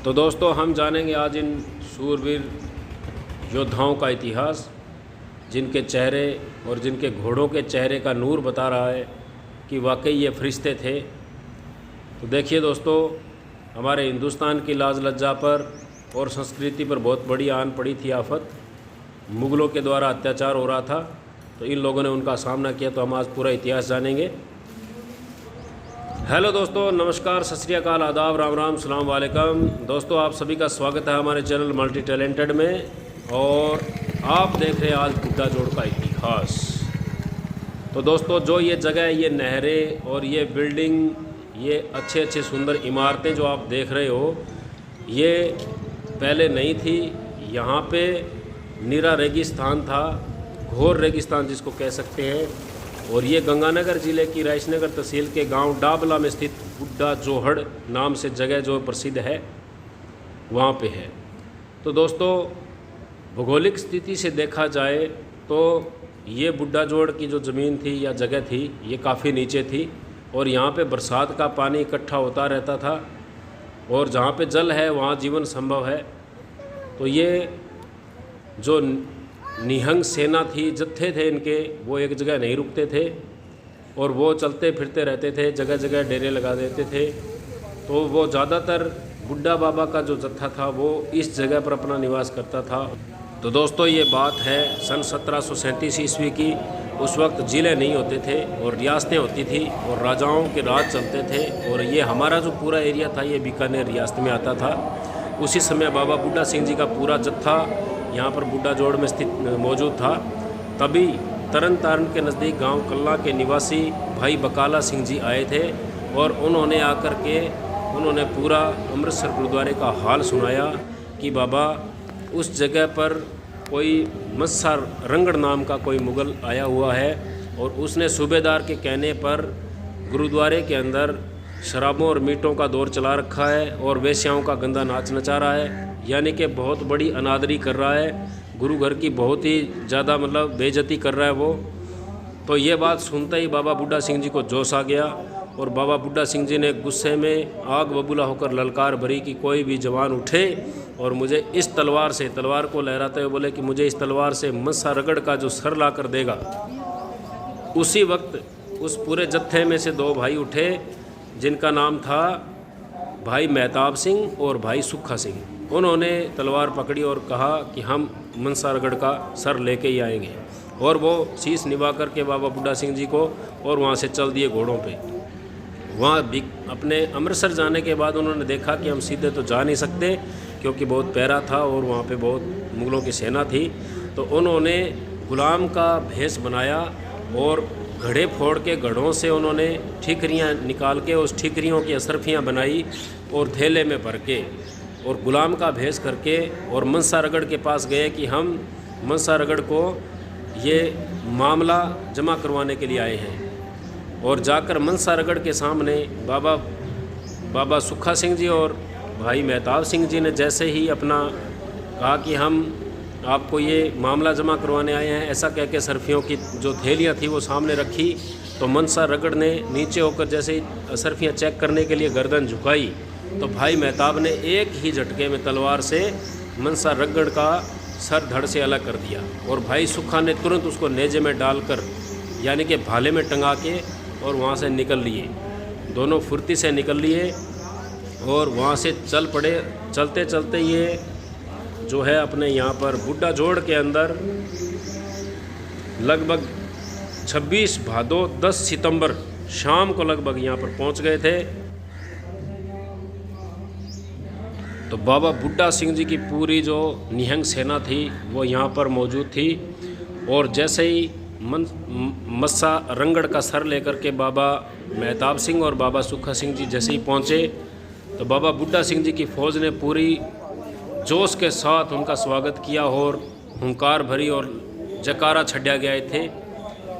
तो दोस्तों हम जानेंगे आज इन शूरवीर योद्धाओं का इतिहास, जिनके चेहरे और जिनके घोड़ों के चेहरे का नूर बता रहा है कि वाकई ये फरिश्ते थे। तो देखिए दोस्तों, हमारे हिंदुस्तान की लाज लज्जा पर और संस्कृति पर बहुत बड़ी आन पड़ी थी आफत। मुग़लों के द्वारा अत्याचार हो रहा था, तो इन लोगों ने उनका सामना किया। तो हम आज पूरा इतिहास जानेंगे। हेलो दोस्तों, नमस्कार, सत श्री अकाल, आदाब, राम राम, सलाम वालेकुम। दोस्तों आप सभी का स्वागत है हमारे चैनल मल्टी टैलेंटेड में, और आप देख रहे हैं आज बुड्ढा जोड़ का इतिहास। तो दोस्तों जो ये जगह, ये नहरें और ये बिल्डिंग, ये अच्छे सुंदर इमारतें जो आप देख रहे हो, ये पहले नहीं थी। यहाँ पे निरा रेगिस्तान था, घोर रेगिस्तान जिसको कह सकते हैं। और ये गंगानगर ज़िले की राइसनगर तहसील के गांव डाबला में स्थित बुड्ढा जोहड़ नाम से जगह जो प्रसिद्ध है, वहाँ पे है। तो दोस्तों भौगोलिक स्थिति से देखा जाए तो ये बुड्ढा जोड़ की जो ज़मीन थी या जगह थी, ये काफ़ी नीचे थी और यहाँ पे बरसात का पानी इकट्ठा होता रहता था, और जहाँ पे जल है वहाँ जीवन संभव है। तो ये जो निहंग सेना थी, जत्थे थे इनके, वो एक जगह नहीं रुकते थे और वो चलते फिरते रहते थे, जगह जगह डेरे लगा देते थे। तो वो ज़्यादातर बुड्ढा बाबा का जो जत्था था वो इस जगह पर अपना निवास करता था। तो दोस्तों ये बात है सन 1737 ईस्वी की। उस वक्त ज़िले नहीं होते थे और रियासतें होती थी और राजाओं के राज चलते थे, और ये हमारा जो पूरा एरिया था ये बीकानेर रियासत में आता था। उसी समय बाबा बुड्ढा सिंह जी का पूरा जत्था यहाँ पर बुड्ढा जोड़ में स्थित मौजूद था। तभी तरन तारण के नज़दीक गांव कल्ला के निवासी भाई बकाला सिंह जी आए थे, और उन्होंने आकर के उन्होंने पूरा अमृतसर गुरुद्वारे का हाल सुनाया कि बाबा उस जगह पर कोई मस्सा रंगड़ नाम का कोई मुग़ल आया हुआ है, और उसने सूबेदार के कहने पर गुरुद्वारे के अंदर शराबों और मीटों का दौर चला रखा है और वेश्याओं का गंदा नाच नचा रहा है, यानी कि बहुत बड़ी अनादरी कर रहा है, गुरु घर की बहुत ही ज़्यादा मतलब बेइज्जती कर रहा है वो। तो ये बात सुनते ही बाबा बुड्ढा सिंह जी को जोश आ गया, और बाबा बुड्ढा सिंह जी ने गुस्से में आग बबूला होकर ललकार भरी कि कोई भी जवान उठे और मुझे इस तलवार से, तलवार को लहराते हुए बोले कि मुझे इस तलवार से मस्सा रगड़ का जो सर ला कर देगा। उसी वक्त उस पूरे जत्थे में से दो भाई उठे, जिनका नाम था भाई मेहताब सिंह और भाई सुक्खा सिंह। उन्होंने तलवार पकड़ी और कहा कि हम मनसा रगड़ का सर लेके ही आएंगे, और वो शीश निभा करके बाबा बुड्ढा सिंह जी को और वहाँ से चल दिए घोड़ों पे। वहाँ अपने अमृतसर जाने के बाद उन्होंने देखा कि हम सीधे तो जा नहीं सकते, क्योंकि बहुत पैरा था और वहाँ पे बहुत मुग़लों की सेना थी। तो उन्होंने गुलाम का भेष बनाया और घड़े फोड़ के घड़ों से उन्होंने ठीकरियाँ निकाल के उस ठीकरियों की असरफियाँ बनाई और थैले में भर के और गुलाम का भेष करके और मनसा रगड़ के पास गए कि हम मनसा रगड़ को ये मामला जमा करवाने के लिए आए हैं। और जाकर मनसा रगड़ के सामने बाबा सुक्खा सिंह जी और भाई मेहताब सिंह जी ने जैसे ही अपना कहा कि हम आपको ये मामला जमा करवाने आए हैं, ऐसा कह के सरफियों की जो थैलियाँ थी वो सामने रखी, तो मनसा रगड़ ने नीचे होकर जैसे ही सरफियाँ चेक करने के लिए गर्दन झुकाई, तो भाई मेहताब ने एक ही झटके में तलवार से मनसा रगड़ का सर धड़ से अलग कर दिया, और भाई सुक्खा ने तुरंत उसको नेजे में डालकर यानी कि भाले में टंगा के और वहाँ से निकल लिए। दोनों फुर्ती से निकल लिए और वहाँ से चल पड़े। चलते चलते ये जो है अपने यहाँ पर बुड्ढा जोड़ के अंदर लगभग 26 भादो 10 सितंबर शाम को लगभग यहाँ पर पहुँच गए थे। तो बाबा बुड्ढा सिंह जी की पूरी जो निहंग सेना थी वो यहाँ पर मौजूद थी, और जैसे ही मस्सा रंगड़ का सर लेकर के बाबा मेहताब सिंह और बाबा सुक्खा सिंह जी जैसे ही पहुँचे, तो बाबा बुड्ढा सिंह जी की फ़ौज ने पूरी जोश के साथ उनका स्वागत किया और हुंकार भरी और जयकारा छड्या गए थे।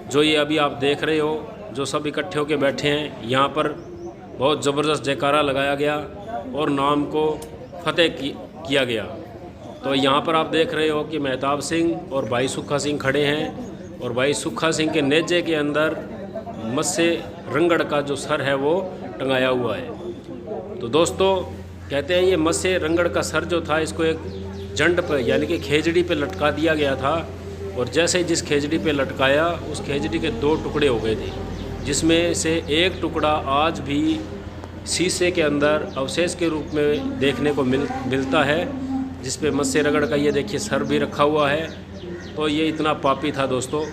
जो ये अभी आप देख रहे हो, जो सब इकट्ठे होकर बैठे हैं, यहाँ पर बहुत ज़बरदस्त जयकारा लगाया गया और नाम को फतेह किया गया। तो यहाँ पर आप देख रहे हो कि मेहताब सिंह और भाई सुक्खा सिंह खड़े हैं, और भाई सुक्खा सिंह के नेजे के अंदर मस्से रंगड़ का जो सर है वो टंगाया हुआ है। तो दोस्तों कहते हैं ये मत्स्य रंगड़ का सर जो था इसको एक जंड पर यानी कि खेजड़ी पे लटका दिया गया था, और जैसे ही जिस खेजड़ी पे लटकाया उस खेजड़ी के 2 टुकड़े हो गए थे, जिसमें से एक टुकड़ा आज भी शीशे के अंदर अवशेष के रूप में देखने को मिलता है, जिस पे मत्स्य रगड़ का ये देखिए सर भी रखा हुआ है। तो ये इतना पापी था दोस्तों।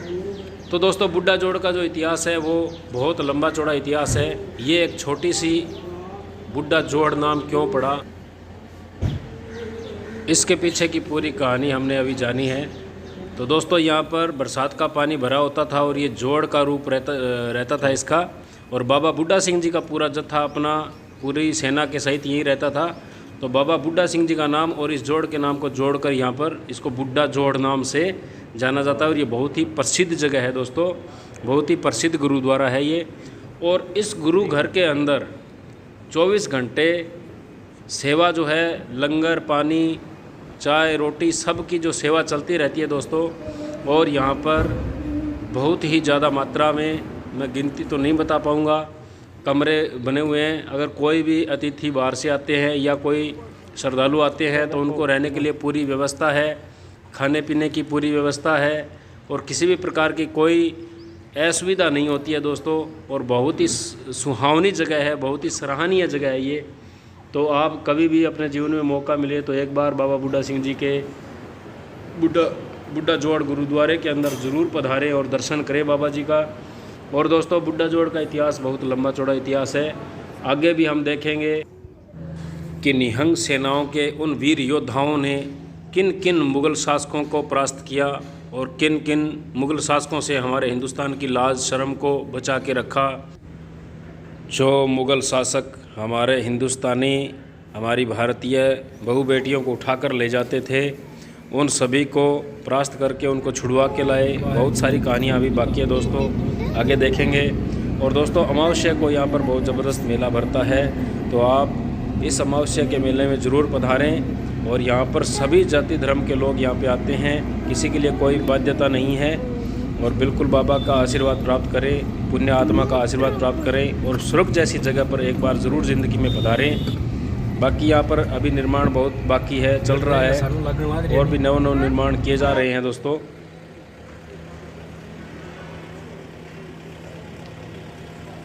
तो दोस्तों बुड्ढा जोड़ का जो इतिहास है वो बहुत लंबा चौड़ा इतिहास है। ये एक छोटी सी बुड्ढा जोड़ नाम क्यों पड़ा, इसके पीछे की पूरी कहानी हमने अभी जानी है। तो दोस्तों यहाँ पर बरसात का पानी भरा होता था और ये जोड़ का रूप रहता था इसका, और बाबा बुड्ढा सिंह जी का पूरा जत्था अपना पूरी सेना के सहित यहीं रहता था। तो बाबा बुड्ढा सिंह जी का नाम और इस जोड़ के नाम को जोड़कर यहाँ पर इसको बुड्ढा जोड़ नाम से जाना जाता है। और ये बहुत ही प्रसिद्ध जगह है दोस्तों, बहुत ही प्रसिद्ध गुरुद्वारा है ये। और इस गुरु घर के अंदर 24 घंटे सेवा जो है, लंगर पानी चाय रोटी सब की जो सेवा चलती रहती है दोस्तों। और यहाँ पर बहुत ही ज़्यादा मात्रा में, मैं गिनती तो नहीं बता पाऊँगा, कमरे बने हुए हैं। अगर कोई भी अतिथि बाहर से आते हैं या कोई श्रद्धालु आते हैं तो उनको रहने के लिए पूरी व्यवस्था है, खाने पीने की पूरी व्यवस्था है, और किसी भी प्रकार की कोई असुविधा नहीं होती है दोस्तों। और बहुत ही सुहावनी जगह है, बहुत ही सराहनीय जगह है ये। तो आप कभी भी अपने जीवन में मौका मिले तो एक बार बाबा बुड्ढा सिंह जी के बुड्ढा जोड़ गुरुद्वारे के अंदर ज़रूर पधारें और दर्शन करें बाबा जी का। और दोस्तों बुड्ढा जोड़ का इतिहास बहुत लंबा चौड़ा इतिहास है। आगे भी हम देखेंगे कि निहंग सेनाओं के उन वीर योद्धाओं ने किन किन मुग़ल शासकों को परास्त किया और किन किन मुग़ल शासकों से हमारे हिंदुस्तान की लाज शर्म को बचा के रखा। जो मुग़ल शासक हमारे हिंदुस्तानी, हमारी भारतीय बहू बेटियों को उठाकर ले जाते थे, उन सभी को परास्त करके उनको छुड़वा के लाए। बहुत सारी कहानियाँ अभी बाकी है दोस्तों, आगे देखेंगे। और दोस्तों अमावस्या को यहाँ पर बहुत ज़बरदस्त मेला भरता है, तो आप इस अमावस्या के मेले में ज़रूर पधारें। और यहाँ पर सभी जाति धर्म के लोग यहाँ पे आते हैं, किसी के लिए कोई बाध्यता नहीं है। और बिल्कुल बाबा का आशीर्वाद प्राप्त करें, पुण्य आत्मा का आशीर्वाद प्राप्त करें, और स्वर्ग जैसी जगह पर एक बार ज़रूर ज़िंदगी में पधारें। बाकी यहाँ पर अभी निर्माण बहुत बाकी है, चल रहा है, और भी नव निर्माण किए जा रहे हैं दोस्तों।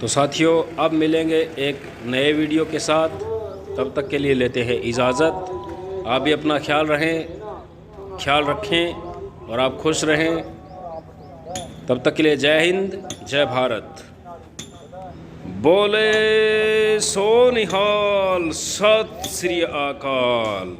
तो साथियों अब मिलेंगे एक नए वीडियो के साथ, तब तक के लिए लेते हैं इजाज़त। आप भी अपना ख्याल रखें और आप खुश रहें। तब तक के लिए जय हिंद, जय भारत। बोले सो निहाल, सत श्री अकाल।